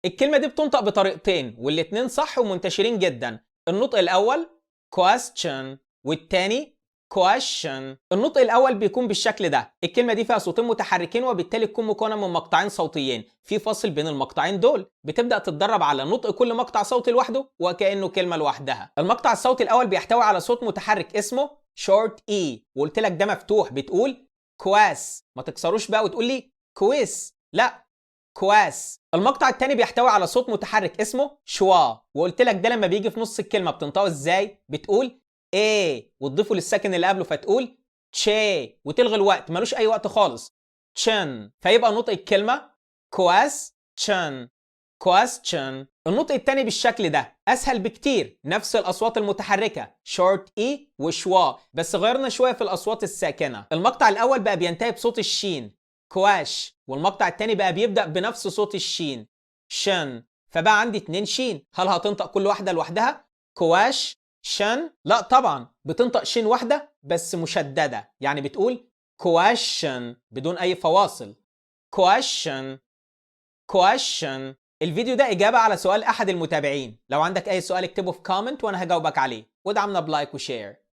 الكلمة دي بتنطق بطريقتين والاتنين صح ومنتشرين جدا. النطق الأول question والتاني question. النطق الأول بيكون بالشكل ده. الكلمة دي فيها صوتين متحركين وبالتالي تكون مكونة من مقطعين صوتيين. في فاصل بين المقطعين دول. بتبدأ تتدرب على نطق كل مقطع صوتي لوحده وكأنه كلمة لوحدها. المقطع الصوتي الأول بيحتوي على صوت متحرك اسمه short e، وقلت لك ده مفتوح. بتقول كواس، ما تكسروش بقى وتقول لي كويس، لا كواس. المقطع الثاني بيحتوي على صوت متحرك اسمه شوا، وقلت لك ده لما بيجي في نص الكلمه بتنطقه ازاي؟ بتقول ايه وتضيفه للساكن اللي قبله فتقول تشي، وتلغي الوقت، ملوش اي وقت خالص، تشن. فيبقى نطق الكلمه كواس تشن، question. النطق الثاني بالشكل ده اسهل بكتير، نفس الاصوات المتحركه شورت اي وشوا، بس غيرنا شويه في الاصوات الساكنه. المقطع الاول بقى بينتهي بصوت الشين كواش، والمقطع الثاني بقى بيبدا بنفس صوت الشين شن، فبقى عندي 2 شين. هل هتنطق كل واحده لوحدها كواش شن؟ لا طبعا، بتنطق شين واحده بس مشدده، يعني بتقول question بدون اي فواصل question question. الفيديو ده إجابة على سؤال أحد المتابعين. لو عندك أي سؤال اكتبه في كومنت وأنا هجاوبك عليه، ودعمنا بلايك وشير.